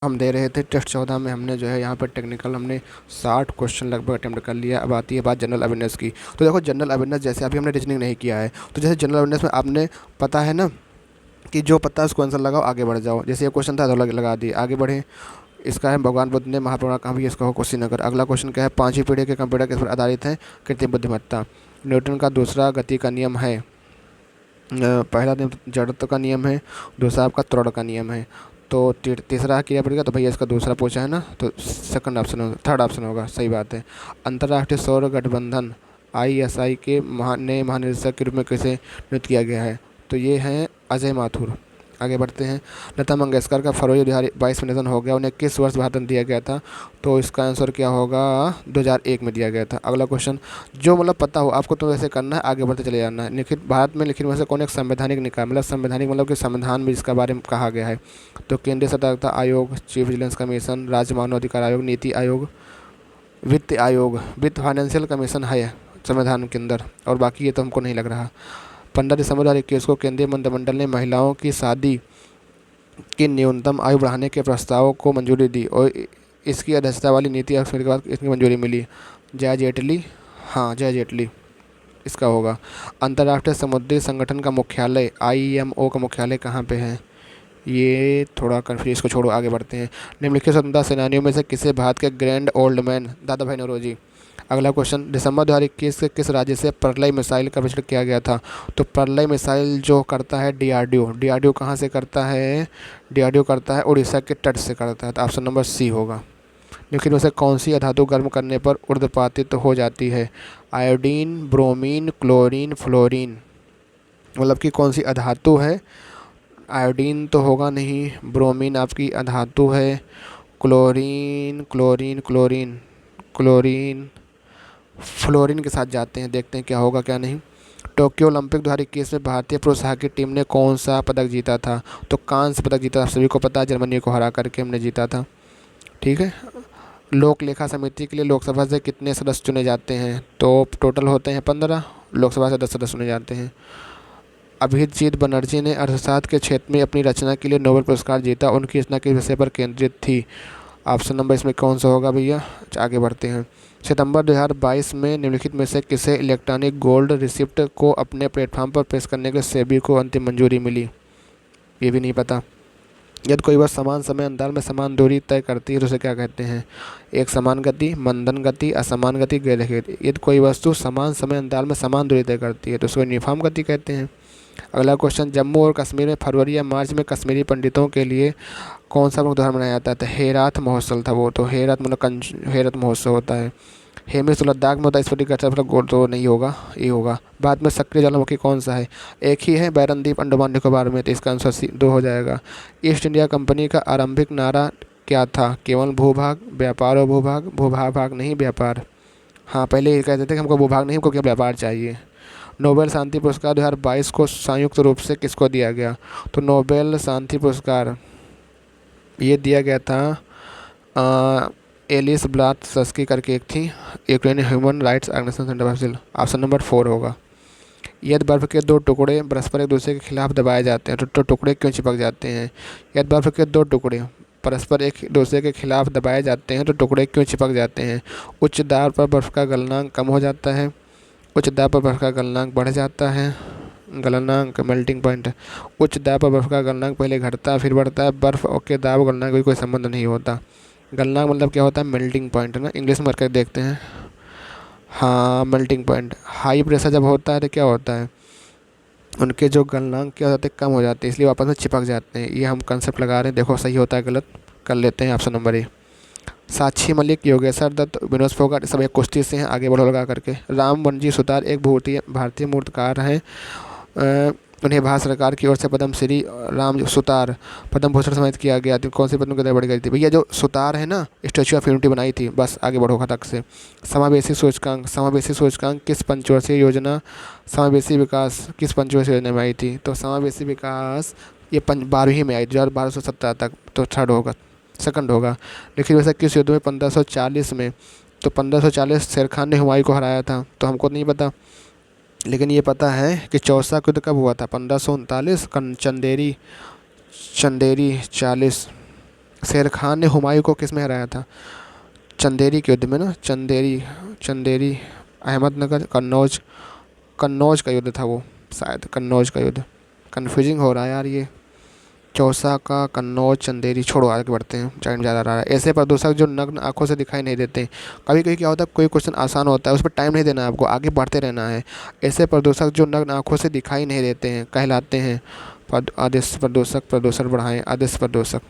हम दे रहे थे टेस्ट 14 में हमने जो है यहाँ पर टेक्निकल हमने 60 क्वेश्चन लगभग अटेम्प्ट कर लिया। अब आती है बात जनरल अवेयरनेस की। तो देखो जनरल अवेयरनेस जैसे अभी हमने रीजनिंग नहीं किया है, तो जैसे जनरल अवेयरनेस में आपने पता है ना कि जो पता है उसको आंसर लगाओ, आगे बढ़ जाओ। जैसे ये क्वेश्चन था तो लगा दिए, आगे बढ़े। इसका है भगवान बुद्ध ने महाप्राण कहाँ भी, इसका हो कुशीनगर। अगला क्वेश्चन क्या है, पाँचवीं पीढ़ी के कंप्यूटर किस पर आधारित है, कृत्रिम बुद्धिमत्ता। न्यूटन का दूसरा गति का नियम है, पहला नियम जड़त्व का नियम है, दूसरा आपका त्वरण का नियम है। तो तीसरा क्या पड़ेगा, तो भैया इसका दूसरा पूछा है ना, तो सेकंड ऑप्शन होगा, थर्ड ऑप्शन होगा, सही बात है। अंतर्राष्ट्रीय सौर गठबंधन ISI के महानिदेशक के रूप में किसे नियुक्त किया गया है, तो ये हैं अजय माथुर। आगे बढ़ते हैं। लता मंगेशकर का फरवरी 2022 में निधन हो गया, उन्हें किस वर्ष भारत रत्न दिया गया था, तो इसका आंसर क्या होगा, 2001 में दिया गया था। अगला क्वेश्चन जो मतलब पता हो आपको, तो ऐसे करना है, आगे बढ़ते चले जाना है। लिखित भारत में लिखित में से कौन एक संवैधानिक निकाय, मतलब संवैधानिक मतलब कि संविधान में इसका बारे में कहा गया है, तो केंद्रीय सतर्कता आयोग, चीफ विजिलेंस कमीशन, राज्य मानव अधिकार आयोग, नीति आयोग, वित्त आयोग, वित्त फाइनेंशियल कमीशन है संविधान के अंदर, और बाकी ये तो हमको नहीं लग रहा। 15 दिसंबर 2021 को केंद्रीय मंत्रिमंडल ने महिलाओं की शादी की न्यूनतम आयु बढ़ाने के प्रस्ताव को मंजूरी दी, और इसकी अध्यक्षता वाली नीति आयोग समिति के बाद इसकी मंजूरी मिली। जय जेटली, हाँ जय जेटली इसका होगा। अंतर्राष्ट्रीय समुद्री संगठन का मुख्यालय IMO का मुख्यालय कहाँ पे है, ये थोड़ा कन्फ्यूज को छोड़ो, आगे बढ़ते हैं। निम्नलिखित स्वतंत्रता सेनानियों में से किसे भारत के ग्रैंड ओल्ड मैन दादा भाई नौरोजी। अगला क्वेश्चन, दिसंबर 2021 के किस राज्य से प्रलय मिसाइल का परीक्षण किया गया था, तो प्रलय मिसाइल जो करता है DRDO कहाँ से करता है, DRDO करता है उड़ीसा के तट से करता है, तो ऑप्शन नंबर C होगा। निम्नलिखित में से कौन सी अधातु गर्म करने पर ऊर्ध्वपातित हो जाती है, आयोडीन, ब्रोमीन, क्लोरीन, फ्लोरीन, मतलब कि कौन सी अधातु है। आयोडीन तो होगा नहीं, ब्रोमीन आपकी अधातु है, chlorine chlorine chlorine chlorine fluorine के साथ जाते हैं, देखते हैं क्या होगा क्या नहीं। टोक्यो ओलंपिक 2021 में भारतीय पुरुष हॉकी टीम ने कौन सा पदक जीता था, तो कांस्य पदक जीता, आप सभी को पता है, जर्मनी को हरा करके हमने जीता था। ठीक है। लोक लेखा समिति के लिए लोकसभा से कितने सदस्य चुने जाते हैं, तो टोटल होते हैं 15, लोकसभा से 10 सदस्य चुने जाते हैं। अभिजीत बनर्जी ने अर्थशास्त्र के क्षेत्र में अपनी रचना के लिए नोबेल पुरस्कार जीता, उनकी रचना किस विषय पर केंद्रित थी, ऑप्शन नंबर इसमें कौन सा होगा भैया, आगे बढ़ते हैं। सितंबर 2022 में निम्नलिखित में से किसे इलेक्ट्रॉनिक गोल्ड रिसिप्ट को अपने प्लेटफॉर्म पर पेश करने के सेबी को अंतिम मंजूरी मिली, ये भी नहीं पता। यदि कोई वस्तु समान समय अंतराल में समान दूरी तय करती है तो उसे क्या कहते हैं, एक समान गति, मंदन गति, असमान गति, गैररैखिक। यदि कोई वस्तु समान समय अंतराल में समान दूरी तय करती है तो उसको यूनिफॉर्म गति कहते हैं। अगला क्वेश्चन, जम्मू और कश्मीर में फरवरी या मार्च में कश्मीरी पंडितों के लिए कौन सा प्रमुख त्यौहार मनाया जाता है, तो हेरात महोत्सव था वो, तो हेरात मतलब हेरत महोत्सव होता है। हेमिस तो लद्दाख में होता है, स्फटिक का गोल तो नहीं होगा, ये होगा। बाद में सक्रिय ज्वालामुखी कौन सा है, एक ही है, बैरनद्वीप अंडमान निकोबार में, तो इसका आंसर C2 हो जाएगा। ईस्ट इंडिया कंपनी का आरंभिक नारा क्या था, केवल भूभाग, व्यापार और भूभाग, भूभाग नहीं व्यापार। हाँ पहले ये कहते थे कि हमको भूभाग नहीं, हमको क्या व्यापार चाहिए। नोबेल शांति पुरस्कार 2022 को संयुक्त रूप से किसको दिया गया, तो नोबेल शांति पुरस्कार ये दिया गया था एलिस ब्लाटस्की करके एक थी, Ukraine human rights organization, option number 4 होगा। यदि बर्फ़ के दो टुकड़े परस्पर एक दूसरे के खिलाफ दबाए जाते हैं तो टुकड़े क्यों चिपक जाते हैं, यदि बर्फ़ के दो टुकड़े परस्पर एक दूसरे के खिलाफ दबाए जाते हैं तो टुकड़े क्यों चिपक जाते हैं, उच्च दाब पर बर्फ़ का गलनांक कम हो जाता है, उच्च दाब पर बर्फ़ का गलनांक बढ़ जाता है, गलनांक मेल्टिंग पॉइंट, उच्च दाब पर बर्फ़ का गलनांक पहले घटता है फिर बढ़ता है, बर्फ़ के दाब गलनांक का कोई संबंध नहीं होता। गलनांक मतलब क्या होता है, मेल्टिंग पॉइंट ना, इंग्लिश में करके देखते हैं। हाँ मेल्टिंग पॉइंट, हाई प्रेशर जब होता है तो क्या होता है, उनके जो गलनांक क्या होते हैं कम हो जाते हैं, इसलिए वापस में चिपक जाते हैं। ये हम कंसेप्ट लगा रहे हैं, देखो सही होता है गलत कर लेते हैं, option number A। Sakshi Malik, Yogeshwar Dutt, Vinod Phogat सब एक कुश्ती से हैं, आगे बढ़ो लगा करके। राम वनजी सुतार एक भारतीय मूर्तिकार हैं, उन्हें भारत सरकार की ओर से पद्म श्री राम सुतार पद्म भूषण सम्मानित किया गया, तो कौन सी पद्म की बढ़ गई थी भैया, जो सुतार है ना, स्टैच्यू ऑफ यूनिटी बनाई थी, बस आगे बढ़ो तक से। समावेशी सूचकांक किस पंचवर्षीय योजना, समावेशी विकास किस पंचवर्षीय योजना में आई थी, तो समावेशी विकास ये 12वीं में आई 1217 तक, तो थर्ड होगा, सेकंड होगा। लेकिन वैसे किस युद्ध में 1540 में, तो 1540 शेर खान ने हुमायूं को हराया था, तो हमको नहीं पता, लेकिन ये पता है कि चौसा युद्ध कब हुआ था, 1539, चंदेरी 40, शेर खान ने हुमायूं को किस में हराया था? चंदेरी के युद्ध में ना, चंदेरी, चंदेरी, अहमदनगर, कन्नौज, कन्नौज का युद्ध था वो, शायद कन्नौज का युद्ध। कन्फ्यूजिंग हो रहा है यार ये। चौसा का, कन्नौज, चंदेरी, छोड़ो आगे बढ़ते हैं, टाइम ज़्यादा रहा है। ऐसे प्रदूषक जो नग्न आंखों से दिखाई नहीं देते। कभी कभी क्या होता है, कोई क्वेश्चन आसान होता है उस पर टाइम नहीं देना है आपको, आगे बढ़ते रहना है। ऐसे प्रदूषक जो नग्न आंखों से दिखाई नहीं देते हैं कहलाते हैं आदर्श प्रदूषक। प्रदूषण बढ़ाएं, आदर्श प्रदूषक।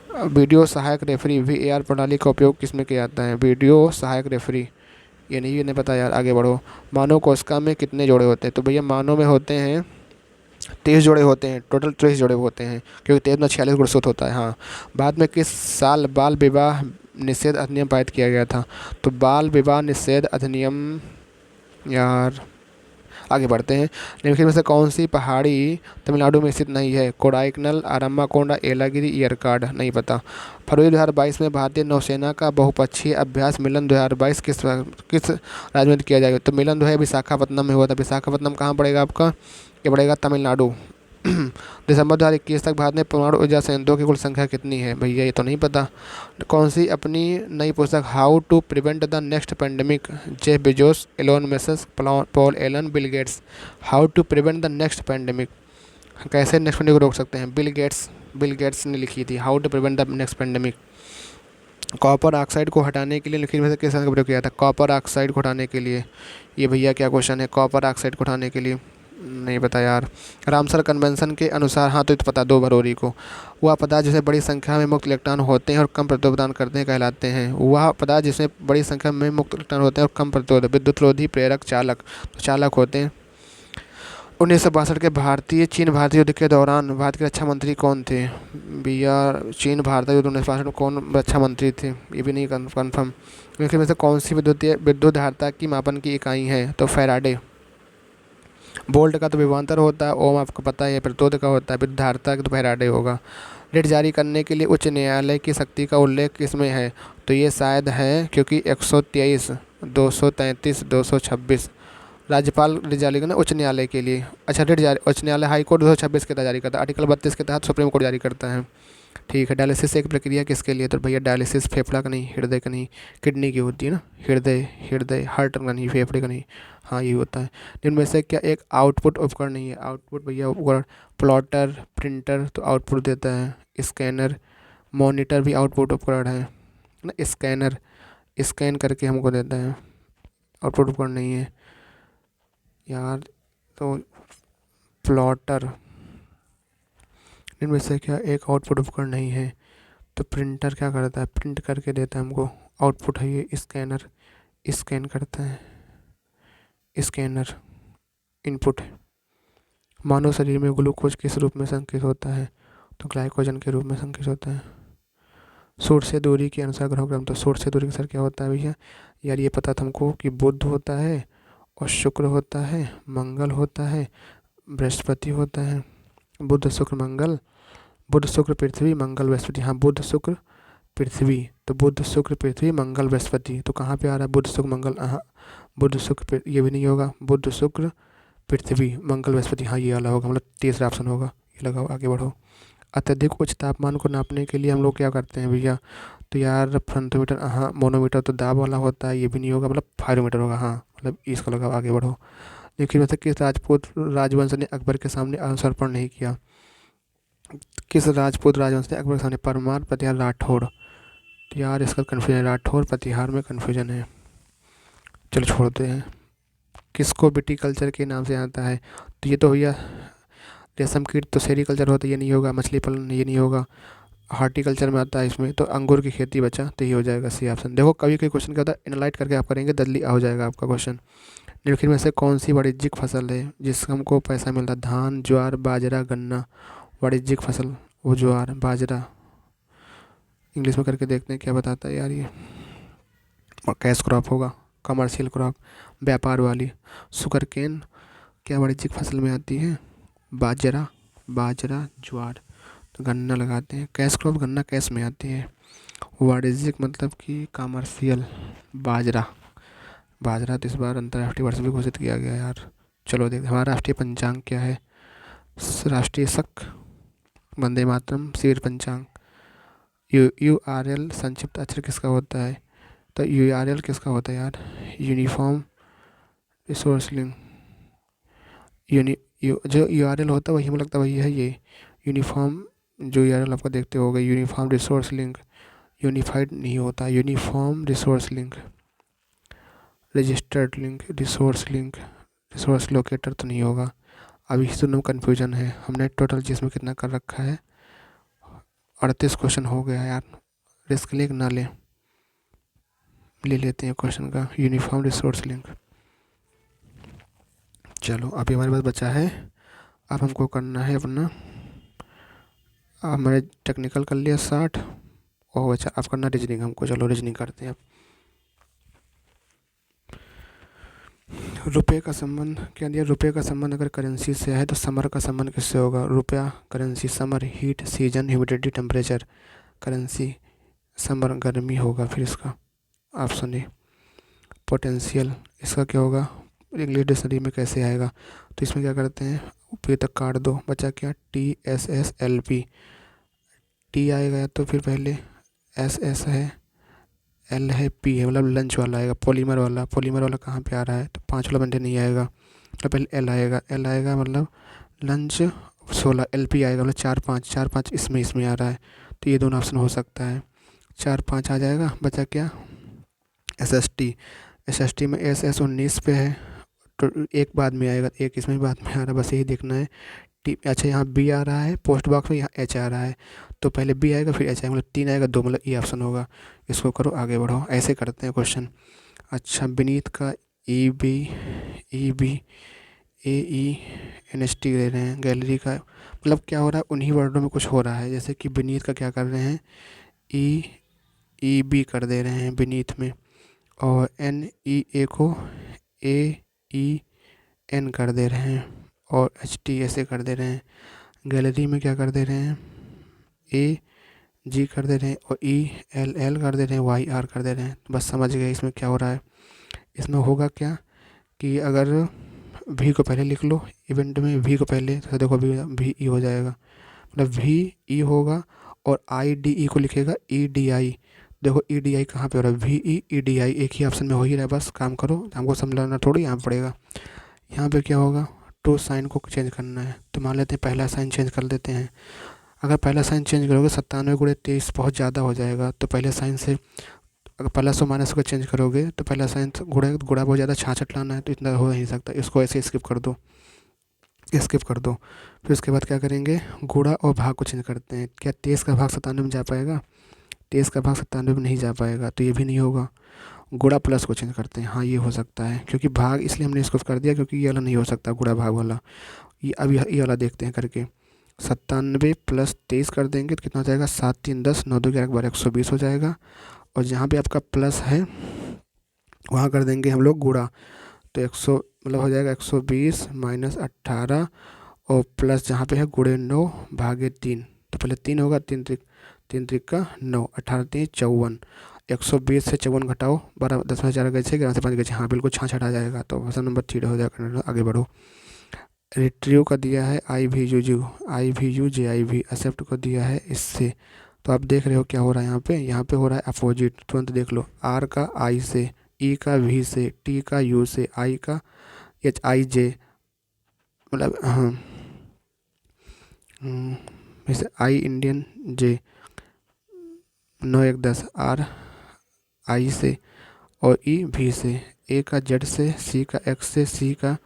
वीडियो सहायक रेफरी, वीएआर प्रणाली का उपयोग किसमें किया जाता है? वीडियो सहायक रेफरी, ये नहीं पता यार, आगे बढ़ो। मानव कोशिका में कितने जोड़े होते हैं? तो भैया मानव में होते हैं 23 जोड़े होते हैं, टोटल 23 जोड़े होते हैं, क्योंकि 23 में 46 गुणसूत्र होता है। हाँ। बाद में किस साल बाल विवाह निषेध अधिनियम पारित किया गया था? तो बाल विवाह निषेध अधिनियम, यार आगे बढ़ते हैं। निम्नलिखित में से कौन सी पहाड़ी तमिलनाडु में स्थित नहीं है? कोडाइकनल, अराम्बाकोंडा, येलागिरी, येरकाड, नहीं पता। फरवरी 2022 में भारतीय नौसेना का बहुपक्षीय अभ्यास मिलन 2022 किस राज्य में किया जाएगा? तो मिलन जो है विशाखापत्तनम में हुआ था। विशाखापत्तनम कहाँ पड़ेगा आपका? ये पड़ेगा तमिलनाडु। दिसंबर 2021 तक भारत में परमाणु ऊर्जा संयंत्रों की कुल संख्या कितनी है? भैया ये तो नहीं पता। कौन सी अपनी नई पुस्तक how to prevent the next pandemic, Jeff Bezos, Elon Musk, Paul Allen, Bill Gates. How to prevent the next pandemic, कैसे नेक्स्ट पेंडेमिक को रोक सकते हैं? बिल गेट्स ने लिखी थी how to prevent the next pandemic. Copper oxide को हटाने के लिए लिखित में से किस का प्रयोग किया था? कॉपर ऑक्साइड को हटाने के लिए, ये भैया क्या क्वेश्चन है? कॉपर ऑक्साइड को हटाने के लिए नहीं पता यार। रामसर कन्वेंशन के अनुसार, हाँ तो पता, 2 फरवरी को, वह पदार्थ जिसमें बड़ी संख्या में मुक्त इलेक्ट्रॉन होते हैं और कम प्रतिरोध प्रदान करते हैं कहलाते हैं। वह पदार्थ जिसमें बड़ी संख्या में मुक्त इलेक्ट्रॉन होते हैं और कम प्रतिरोध, विद्युतरोधी, प्रेरक, चालक, तो चालक होते हैं। 1962 के चीन भारतीय युद्ध के दौरान भारत के रक्षा मंत्री कौन थे? भैया चीन भारतीय युद्ध 1962 में कौन रक्षा मंत्री थे? ये भी नहीं कन्फर्म। लेकिन में से कौन सी विद्युत धारिता की मापन की इकाई है? तो फैराडे। वोल्ट का तो विभवांतर होता है, ओम आपको पता है, प्रतिरोध का होता है, विद्युत धारिता का तो फैराडे होगा। रिट जारी करने के लिए उच्च न्यायालय की शक्ति का उल्लेख किसमें है? तो ये शायद है क्योंकि 123, 233, 226 राज्यपाल रिट जारी करना उच्च न्यायालय के लिए। अच्छा, रिट जारी उच्च न्यायालय हाई कोर्ट 226 के तहत जारी करता है, आर्टिकल 32 के तहत सुप्रीम कोर्ट जारी करता है। ठीक है। डायलिसिस एक प्रक्रिया किसके लिए? तो भैया डायलिसिस फेफड़ा का नहीं, हृदय का नहीं, किडनी की होती है ना, हृदय हार्ट का नहीं, फेफड़े का नहीं। हाँ ये होता है। जिनमें से क्या एक आउटपुट उपकरण नहीं है? आउटपुट भैया उपकरण, प्लॉटर, प्रिंटर तो आउटपुट देता है, स्कैनर, मॉनिटर भी आउटपुट उपकरण है ना, स्कैनर स्कैन करके हमको देता है, आउटपुट उपकरण नहीं है यार। तो प्लॉटर, इनमें से क्या एक आउटपुट उपकरण नहीं है? तो प्रिंटर क्या करता है? प्रिंट करके देता है हमको, आउटपुट है ये। स्कैनर स्कैन करता है, स्कैनर इनपुट है। मानव शरीर में ग्लूकोज किस रूप में संकेत होता है? तो ग्लाइकोजन के रूप में संकेत होता है। सूर्य से दूरी के अनुसार ग्रहों क्रम, तो सूर्य से दूरी के अनुसार क्या होता है भैया? यार ये पता था हमको कि बुध होता है और शुक्र होता है, मंगल होता है, बृहस्पति होता है। बुध शुक्र मंगल, बुध शुक्र पृथ्वी, मंगल बृहस्पति। हाँ बुध शुक्र पृथ्वी, तो बुध शुक्र पृथ्वी, मंगल बृहस्पति। तो कहाँ पे आ रहा है बुध शुक्र मंगल? हाँ बुध शुक्र, ये भी नहीं होगा। बुध शुक्र पृथ्वी, मंगल बृहस्पति, हाँ ये वाला होगा, मतलब तीसरा ऑप्शन होगा। ये लगाओ, आगे बढ़ो। अत्यधिक उच्च तापमान को नापने के लिए हम लोग क्या करते हैं भैया? तो यार फ्रंटोमीटर, हाँ मोनोमीटर तो दाब वाला होता है, ये भी नहीं होगा, मतलब फायरोमीटर होगा। हाँ मतलब इसको लगाओ, आगे बढ़ो। लेकिन वैसे किस राजपूत राजवंश ने अकबर के सामने आत्मसमर्पण नहीं किया? किस राजपूत राजवंश ने अकबर के सामने? परमार, प्रतिहार, राठौड़। तो यार इसका कन्फ्यूजन, राठौड़ प्रतिहार में कन्फ्यूजन है, चलो छोड़ते हैं। किसको विटीकल्चर के नाम से आता है? तो ये तो भैया रेशम कीट तो सेरीकल्चर होता है, ये नहीं होगा। मछली पालन, ये नहीं होगा। हॉर्टिकल्चर में आता है इसमें, तो अंगूर की खेती बचा, तो ये हो जाएगा सी ऑप्शन। देखो कभी कभी क्वेश्चन क्या होता है, एनालाइट करके आप करेंगे जल्दी हो जाएगा आपका क्वेश्चन। निम्नलिखित में से कौन सी वाणिज्यिक फसल है जिससे हमको पैसा मिलता है? धान, ज्वार, बाजरा, गन्ना। वाणिज्यिक फसल, वो ज्वार, बाजरा। इंग्लिश में करके देखते हैं क्या बताता है यार ये। और कैश क्रॉप होगा, कमर्शियल क्रॉप, व्यापार वाली। शुगर केन क्या वाणिज्यिक फसल में आती है? बाजरा, ज्वार, तो गन्ना लगाते हैं। कैश क्रॉप, गन्ना कैश में आती है। वाणिज्यिक मतलब कि कमर्शियल, बाजरा। तो इस बार अंतर्राष्ट्रीय वर्ष भी घोषित किया गया यार। चलो देखते हमारा राष्ट्रीय पंचांग क्या है। राष्ट्रीय शक, वंदे मातरम, शिविर पंचांग। URL संक्षिप्त अक्षर किसका होता है? तो URL किसका होता है यार? Uniform resource link. जो URL होता है वही, मुझे लगता है वही है ये यूनिफॉर्म। जो URL आपको देखते होगा यूनिफॉर्म रिसोर्स लिंक, यूनिफाइड नहीं होता, uniform resource link, registered link, resource link, resource locator तो नहीं होगा। अभी इस दोनों में कन्फ्यूजन है। हमने टोटल जिसमें कितना कर रखा है, 38 क्वेश्चन हो गया यार। रिस्क ले ना ले लेते हैं क्वेश्चन का यूनिफॉर्म रिसोर्स लिंक। चलो अभी हमारे पास बचा है, अब हमको करना है अपना, हमारे टेक्निकल कर लिया 60 और बचा अब करना रीजनिंग हमको। चलो रीजनिंग करते हैं अब। रुपये का संबंध क्या दिया? रुपये का संबंध अगर करेंसी से है तो समर का संबंध किससे होगा? रुपया currency, summer heat season humidity temperature, currency summer गर्मी होगा। फिर इसका ऑप्शन ए पोटेंशियल, इसका क्या होगा? इंग्लिश डिक्शनरी में कैसे आएगा? तो इसमें क्या करते हैं, पी तक काट दो, बचा क्या? TSSLP, टी आएगा तो फिर पहले SS है, L है, P है, मतलब लंच वाला आएगा, पॉलीमर वाला। पॉलीमर वाला कहाँ पे आ रहा है? तो 5 वाला बंदे नहीं आएगा, तो पहले L आएगा। L आएगा मतलब लंच 16, LP आएगा मतलब 4 5 इसमें आ रहा है। तो ये दोनों ऑप्शन हो सकता है, 4 5 आ जाएगा। बचा क्या? SST में SS 19 पे है, तो एक बाद में आएगा, एक इसमें बाद में आ रहा है, बस यही देखना है। अच्छा यहाँ B आ रहा है पोस्ट बॉक्स में, यहाँ H आ रहा है, तो पहले B आएगा फिर H आएगा, मतलब 3 आएगा 2, मतलब ये ऑप्शन होगा। इसको करो आगे बढ़ो, ऐसे करते हैं क्वेश्चन। अच्छा बीनीथ का EB AE NST ले रहे हैं, गैलरी का मतलब क्या हो रहा है, उन्हीं वर्डों में कुछ हो रहा है। जैसे कि बीनीथ का क्या कर रहे हैं, EB कर दे रहे हैं बीनीथ में, और NEA को AEN कर दे रहे हैं, और HT ऐसे कर दे रहे हैं। गैलरी में क्या कर दे रहे हैं, AG कर दे रहे हैं, और ELL कर दे रहे हैं, YR कर दे रहे हैं। बस समझ गए इसमें क्या हो रहा है। इसमें होगा क्या कि अगर V को पहले लिख लो, इवेंट में V को पहले, तो देखो VE हो जाएगा, मतलब VE होगा, और IDE को लिखेगा EDI। देखो EDI कहाँ पे हो रहा है, VE EDI एक ही ऑप्शन में हो ही रहा है। बस काम करो, हमको समझाना थोड़ी यहाँ पड़ेगा। यहाँ पे क्या होगा, टू साइन को चेंज करना है, तो मान लेते हैं पहला साइन चेंज कर देते हैं। अगर पहला साइन चेंज करोगे 97 × 23 बहुत ज़्यादा हो जाएगा, तो पहले साइन से अगर प्लस और माइनस को चेंज करोगे तो पहला साइन गुणा बहुत ज़्यादा 66 लाना है, तो इतना हो नहीं सकता। इसको ऐसे स्किप कर दो। फिर उसके बाद क्या करेंगे, गुणा और भाग को चेंज करते हैं। क्या 23 का भाग 97 में जा पाएगा? 23 का भाग 97 में नहीं जा पाएगा, तो ये भी नहीं होगा। गुणा प्लस को चेंज करते हैं, हाँ ये हो सकता है, क्योंकि भाग इसलिए हमने इसको कर दिया क्योंकि ये वाला नहीं हो सकता गुणा भाग वाला। ये अभी ये वाला देखते हैं करके। 97 + 23 कर देंगे तो कितना हो जाएगा, 7 3 10, 9 2 11 12, 120 हो जाएगा। और जहाँ पे आपका प्लस है वहाँ कर देंगे हम लोग गुणा, तो 100 मतलब हो जाएगा 120 - 18, और प्लस जहाँ पे है गुणे 9 भागे 3, तो पहले 3 होगा, 3 3 का 9, 18 3 54, 120 से 54 घटाओ, 12 10 में 4 गए 6, 11 से 5 गए 6, हाँ बिल्कुल 66 आ जाएगा। तो ऑप्शन नंबर 3 हो जाएगा। आगे बढ़ो। रिट्रीव का दिया है IVU JIV, एक्सेप्ट को दिया है इससे। तो आप देख रहे हो क्या हो रहा है यहाँ पे हो रहा है अपोजिट। तुरंत देख लो, R का I से, E का V से, T का U से, I का HIJ, मतलब हाँ वैसे I Indian J, 9 1 10, R I से, और E V से, A का Z से, C का X से, C का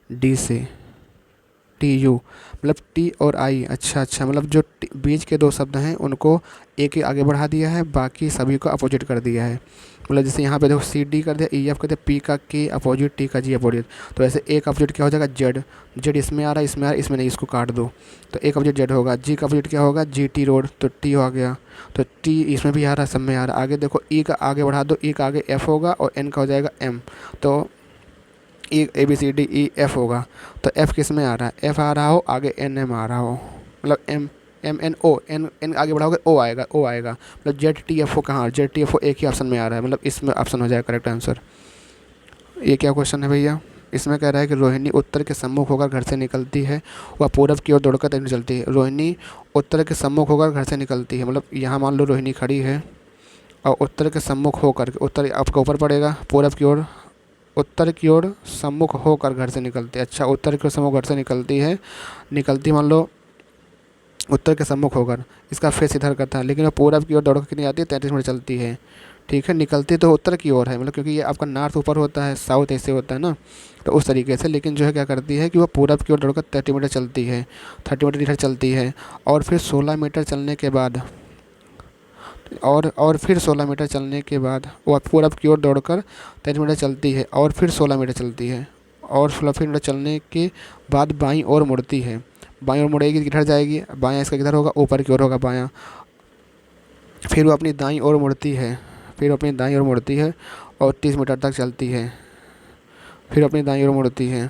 D से, TU मतलब T और I। अच्छा मतलब जो बीच के 2 शब्द हैं उनको एक ही आगे बढ़ा दिया है, बाकी सभी को अपोजिट कर दिया है। मतलब जैसे यहाँ पे देखो CD कर दिया, EF कर दिया, P का K अपोजिट, T का G अपोजिट। तो ऐसे एक अपोजिट क्या हो जाएगा, Z इसमें आ रहा है, इसमें नहीं, इसको काट दो, तो एक अपोजिट Z होगा। G का अपोजिट क्या होगा, GT रोड, तो T आ गया, तो T इसमें भी आ रहा है, सब में आ रहा है। आगे देखो E का आगे बढ़ा दो, E का आगे F होगा, और N का हो जाएगा M, तो E ABCDEF होगा। तो F किस में आ रहा है, F आ रहा हो, आगे NM आ रहा हो, मतलब MNO, N आगे बढ़ाओगे O आएगा, मतलब ZTFO कहाँ, ZTFO एक ही ऑप्शन में आ रहा है, मतलब इसमें ऑप्शन हो जाएगा करेक्ट आंसर। ये क्या क्वेश्चन है भैया, इसमें कह रहा है कि रोहिणी उत्तर के सम्मुख होकर घर से निकलती है, वह पूरब की ओर दौड़कर तैरने चलती है। रोहिणी उत्तर के सम्मुख होकर घर से निकलती है, मतलब यहाँ मान लो रोहिणी खड़ी है और उत्तर के सम्मुख होकर, उत्तर आपका ऊपर पड़ेगा, पूरब की ओर, उत्तर की ओर सम्मुख होकर घर से निकलती है। अच्छा, उत्तर की ओर सम्मुख घर से निकलती है, निकलती मान लो उत्तर के सम्मुख होकर, इसका फेस इधर का था, लेकिन वो पूरब की ओर दौड़ कर कितनी आती है, 33 मिनट चलती है। ठीक है, निकलती तो उत्तर की ओर है, मतलब क्योंकि ये आपका नॉर्थ ऊपर होता है, साउथ ऐसे होता है ना, तो उस तरीके से। लेकिन जो है क्या करती है कि वो पूरब की ओर दौड़कर 30 मीटर चलती है, 30 मीटर इधर चलती है, और फिर 16 मीटर चलने के बाद, और फिर 16 मीटर चलने के बाद वह पूरब की ओर दौड़कर 30 मीटर चलती है, और फिर 16 मीटर चलती है, और 16 मीटर चलने के बाद बाईं ओर मुड़ती है। बाईं ओर मुड़ेगी, किधर जाएगी, बायां इसका किधर होगा, ऊपर की ओर होगा बायां। फिर वो अपनी दाईं ओर मुड़ती है, फिर अपनी दाईं ओर मुड़ती है और 30 मीटर तक चलती है, फिर अपनी दाईं ओर मुड़ती है।